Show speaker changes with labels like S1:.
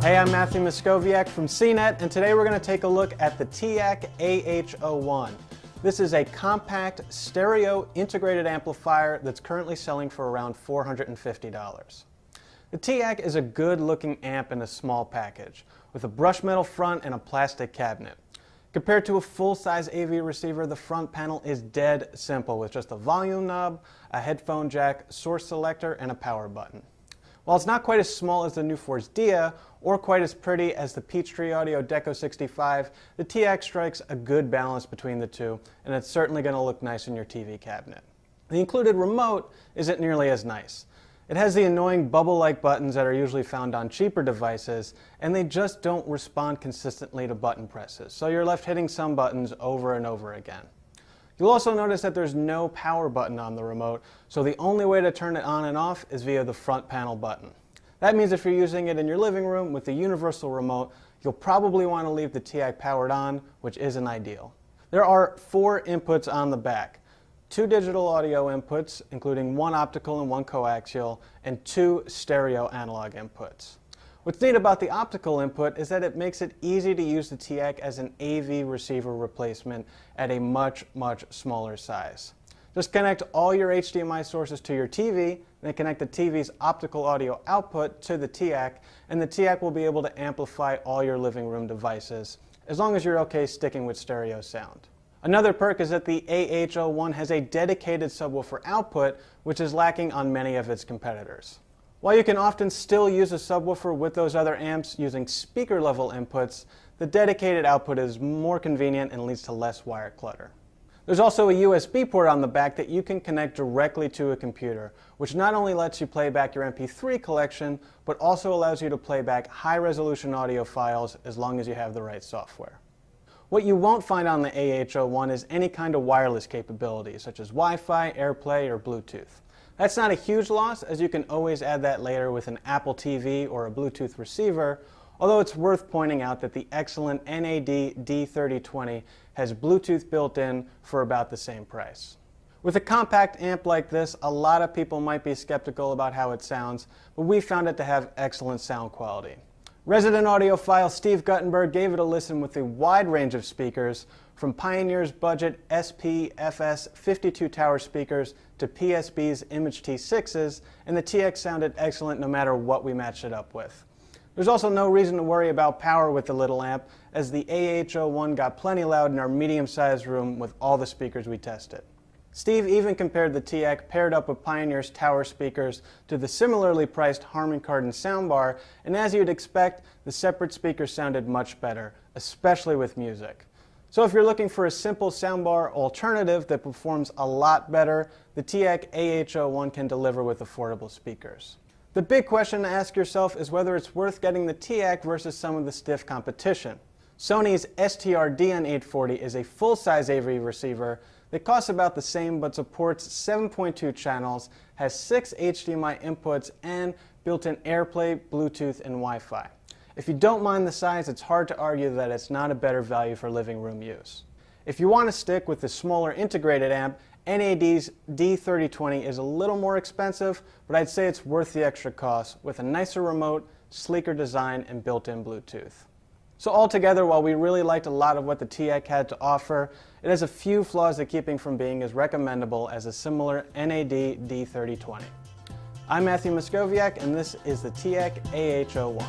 S1: Hey, I'm Matthew Moscoviak from CNET, and today we're going to take a look at the TEAC AH01. This is a compact stereo integrated amplifier that's currently selling for around $450. The TEAC is a good-looking amp in a small package, with a brushed metal front and a plastic cabinet. Compared to a full-size AV receiver, the front panel is dead simple, with just a volume knob, a headphone jack, source selector, and a power button. While it's not quite as small as the Newforce Dia, or quite as pretty as the Peachtree Audio Deco 65, the TEAC strikes a good balance between the two, and it's certainly going to look nice in your TV cabinet. The included remote isn't nearly as nice. It has the annoying bubble-like buttons that are usually found on cheaper devices, and they just don't respond consistently to button presses, so you're left hitting some buttons over and over again. You'll also notice that there's no power button on the remote, so the only way to turn it on and off is via the front panel button. That means if you're using it in your living room with the universal remote, you'll probably want to leave the TEAC powered on, which isn't ideal. There are 4 inputs on the back. 2 digital audio inputs, including 1 optical and 1 coaxial, and 2 stereo analog inputs. What's neat about the optical input is that it makes it easy to use the TEAC as an AV receiver replacement at a much smaller size. Just connect all your HDMI sources to your TV, then connect the TV's optical audio output to the TEAC, and the TEAC will be able to amplify all your living room devices, as long as you're okay sticking with stereo sound. Another perk is that the AH01 has a dedicated subwoofer output, which is lacking on many of its competitors. While you can often still use a subwoofer with those other amps using speaker level inputs, the dedicated output is more convenient and leads to less wire clutter. There's also a USB port on the back that you can connect directly to a computer, which not only lets you play back your MP3 collection, but also allows you to play back high-resolution audio files as long as you have the right software. What you won't find on the AH01 is any kind of wireless capability, such as Wi-Fi, AirPlay, or Bluetooth. That's not a huge loss, as you can always add that later with an Apple TV or a Bluetooth receiver, although it's worth pointing out that the excellent NAD D3020 has Bluetooth built in for about the same price. With a compact amp like this, a lot of people might be skeptical about how it sounds, but we found it to have excellent sound quality. Resident audiophile Steve Guttenberg gave it a listen with a wide range of speakers, from Pioneer's budget SPFS 52 tower speakers to PSB's Image T6s, and the TEAC sounded excellent no matter what we matched it up with. There's also no reason to worry about power with the little amp, as the AH01 got plenty loud in our medium-sized room with all the speakers we tested. Steve even compared the TEAC paired up with Pioneer's tower speakers to the similarly priced Harman Kardon soundbar, and as you'd expect, the separate speakers sounded much better, especially with music. So if you're looking for a simple soundbar alternative that performs a lot better, the TEAC AH01 can deliver with affordable speakers. The big question to ask yourself is whether it's worth getting the TEAC versus some of the stiff competition. Sony's STR-DN840 is a full-size AV receiver that costs about the same but supports 7.2 channels, has 6 HDMI inputs, and built-in AirPlay, Bluetooth, and Wi-Fi. If you don't mind the size, it's hard to argue that it's not a better value for living room use. If you want to stick with the smaller integrated amp, NAD's D3020 is a little more expensive, but I'd say it's worth the extra cost with a nicer remote, sleeker design, and built-in Bluetooth. So altogether, while we really liked a lot of what the TEAC had to offer, it has a few flaws that keep it from being as recommendable as a similar NAD D3020. I'm Matthew Moscoviak, and this is the TEAC AH01.